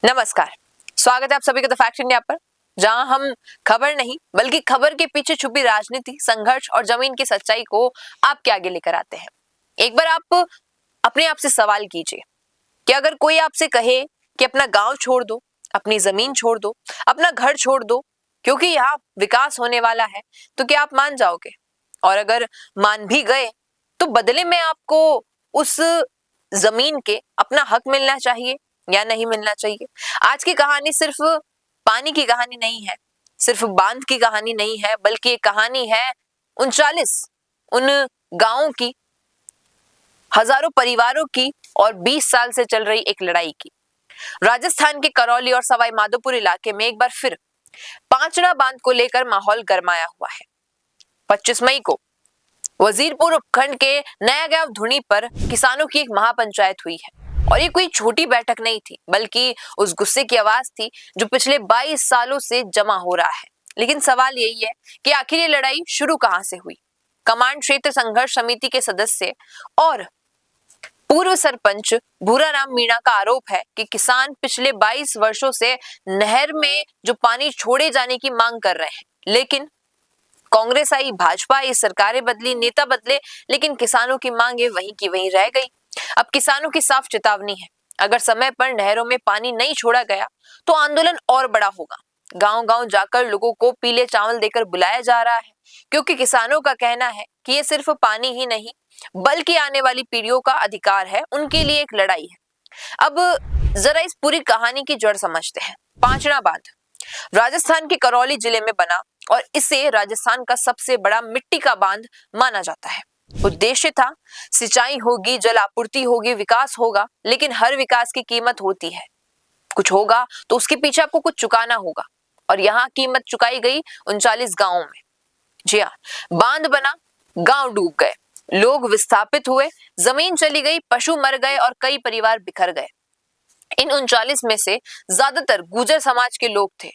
नमस्कार, स्वागत है आप सभी का द फैक्ट इंडिया पर, जहां हम खबर नहीं बल्कि खबर के पीछे छुपी राजनीति, संघर्ष और जमीन की सच्चाई को आपके आगे लेकर आते हैं। एक बार आप अपने आप से सवाल कीजिए कि अगर कोई आपसे कहे कि अपना गांव छोड़ दो, अपनी जमीन छोड़ दो, अपना घर छोड़ दो क्योंकि यहाँ विकास होने वाला है, तो क्या आप मान जाओगे? और अगर मान भी गए तो बदले में आपको उस जमीन के अपना हक मिलना चाहिए या नहीं मिलना चाहिए? आज की कहानी सिर्फ पानी की कहानी नहीं है, सिर्फ बांध की कहानी नहीं है, बल्कि एक कहानी है 39 उन गांवों की, हजारों परिवारों की और 20 साल से चल रही एक लड़ाई की। राजस्थान के करौली और सवाई माधोपुर इलाके में एक बार फिर पांचड़ा बांध को लेकर माहौल गरमाया हुआ है। 25 मई को वजीरपुर उपखंड के नया गांव धुनी पर किसानों की एक महापंचायत हुई है। और ये कोई छोटी बैठक नहीं थी, बल्कि उस गुस्से की आवाज थी जो पिछले 22 सालों से जमा हो रहा है। लेकिन सवाल यही है कि आखिर ये लड़ाई शुरू कहां से हुई? कमांड क्षेत्र संघर्ष समिति के सदस्य और पूर्व सरपंच भूराराम मीणा का आरोप है कि किसान पिछले 22 वर्षों से नहर में जो पानी छोड़े जाने की मांग कर रहे हैं, लेकिन कांग्रेस आई, भाजपा आई, सरकारें बदली, नेता बदले, लेकिन किसानों की मांगे वहीं की वहीं रह गई। अब किसानों की साफ चेतावनी है, अगर समय पर नहरों में पानी नहीं छोड़ा गया तो आंदोलन और बड़ा होगा। गांव-गांव जाकर लोगों को पीले चावल देकर बुलाया जा रहा है, क्योंकि किसानों का कहना है कि ये सिर्फ पानी ही नहीं बल्कि आने वाली पीढ़ियों का अधिकार है, उनके लिए एक लड़ाई है। अब जरा इस पूरी कहानी की जड़ समझते हैं। पांचड़ा बांध राजस्थान के करौली जिले में बना और इसे राजस्थान का सबसे बड़ा मिट्टी का बांध माना जाता है। उद्देश्य था सिंचाई होगी, जल आपूर्ति होगी, विकास होगा, लेकिन हर विकास की कीमत होती है। कुछ होगा तो उसके पीछे आपको कुछ चुकाना होगा, और यहाँ कीमत चुकाई गई 39 गांवों में। जी हाँ, बांध बना, गांव डूब गए, लोग विस्थापित हुए, जमीन चली गई, पशु मर गए और कई परिवार बिखर गए। इन 39 में से ज्यादातर गुर्जर समाज के लोग थे।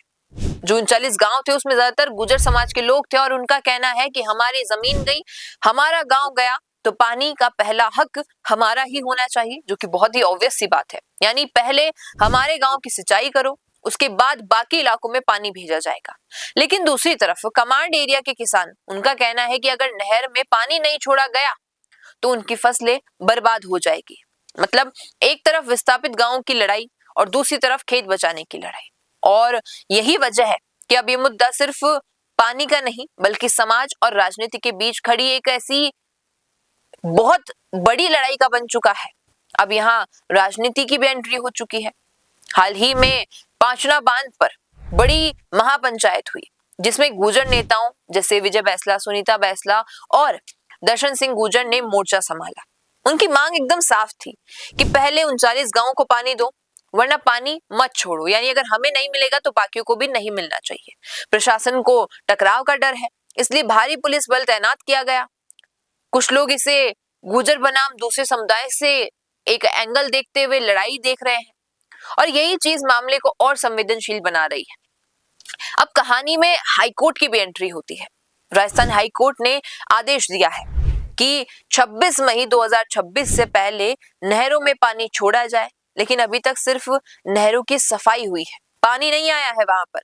जो 39 गांव थे उसमें ज्यादातर गुर्जर समाज के लोग थे, और उनका कहना है कि हमारी जमीन गई, हमारा गांव गया, तो पानी का पहला हक हमारा ही होना चाहिए, जो कि बहुत ही ऑब्वियस सी बात है। यानी पहले हमारे गांव की सिंचाई करो, उसके बाद बाकी इलाकों में पानी भेजा जाएगा। लेकिन दूसरी तरफ कमांड एरिया के किसान, उनका कहना है कि अगर नहर में पानी नहीं छोड़ा गया तो उनकी फसलें बर्बाद हो जाएगी। मतलब एक तरफ विस्थापित गांवों की लड़ाई और दूसरी तरफ खेत बचाने की लड़ाई। और यही वजह है कि अब ये मुद्दा सिर्फ पानी का नहीं बल्कि समाज और राजनीति के बीच खड़ी एक ऐसी बहुत बड़ी लड़ाई का बन चुका है। अब यहाँ राजनीति की भी एंट्री हो चुकी है। हाल ही में पांचड़ा बांध पर बड़ी महापंचायत हुई, जिसमें गुर्जर नेताओं जैसे विजय बैसला, सुनीता बैसला और दर्शन सिंह गुर्जर ने मोर्चा संभाला। उनकी मांग एकदम साफ थी कि पहले 39 गांवों को पानी दो, वरना पानी मत छोड़ो। यानी अगर हमें नहीं मिलेगा तो बाकियों को भी नहीं मिलना चाहिए। प्रशासन को टकराव का डर है, इसलिए भारी पुलिस बल तैनात किया गया। कुछ लोग इसे गुर्जर बनाम दूसरे समुदाय से एक एंगल देखते हुए लड़ाई देख रहे हैं, और यही चीज मामले को और संवेदनशील बना रही है। अब कहानी में हाईकोर्ट की भी एंट्री होती है। राजस्थान हाईकोर्ट ने आदेश दिया है कि 26 मई 2026 से पहले नहरों में पानी छोड़ा जाए, लेकिन अभी तक सिर्फ नहरों की सफाई हुई है, पानी नहीं आया है वहां पर।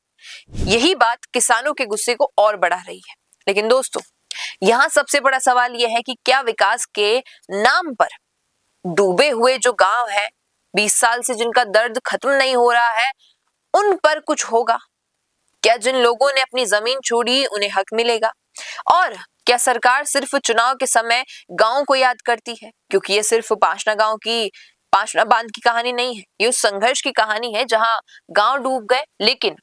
यही बात किसानों के गुस्से को और बढ़ा रही है। लेकिन दोस्तों, यहाँ सबसे बड़ा सवाल यह है कि क्या विकास के नाम पर डूबे हुए जो गांव है, 20 साल से जिनका दर्द खत्म नहीं हो रहा है, उन पर कुछ होगा? क्या जिन लोगों ने अपनी जमीन छोड़ी उन्हें हक मिलेगा? और क्या सरकार सिर्फ चुनाव के समय गांव को याद करती है? क्योंकि ये सिर्फ पांचड़ा बांध की कहानी नहीं है, ये उस संघर्ष की कहानी है जहां गांव डूब गए, लेकिन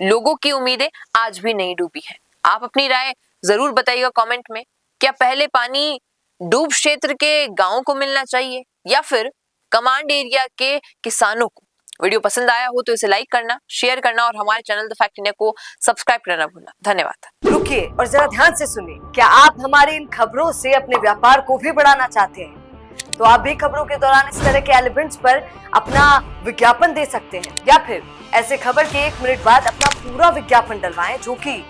लोगों की उम्मीदें आज भी नहीं डूबी है। आप अपनी राय जरूर बताइएगा कमेंट में। क्या पहले पानी डूब क्षेत्र के गांवों को मिलना चाहिए या फिर कमांड एरिया के किसानों को? वीडियो पसंद आया हो तो इसे लाइक करना, शेयर करना और हमारे चैनल द फैक्ट इंडिया को सब्सक्राइब करना भूलना। धन्यवाद। रुकिए और जरा ध्यान से सुनिए। क्या आप हमारी इन खबरों से अपने व्यापार को भी बढ़ाना चाहते हैं? तो आप भी खबरों के दौरान इस तरह के एलिमेंट्स पर अपना विज्ञापन दे सकते हैं, या फिर ऐसे खबर के 1 मिनट बाद अपना पूरा विज्ञापन डलवाएं, जो कि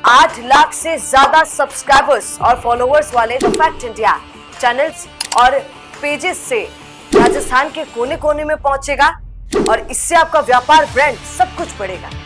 8 लाख से ज्यादा सब्सक्राइबर्स और फॉलोअर्स वाले द फैक्ट इंडिया चैनल्स और पेजेस से राजस्थान के कोने कोने में पहुंचेगा। और इससे आपका व्यापार, ब्रांड सब कुछ बढ़ेगा।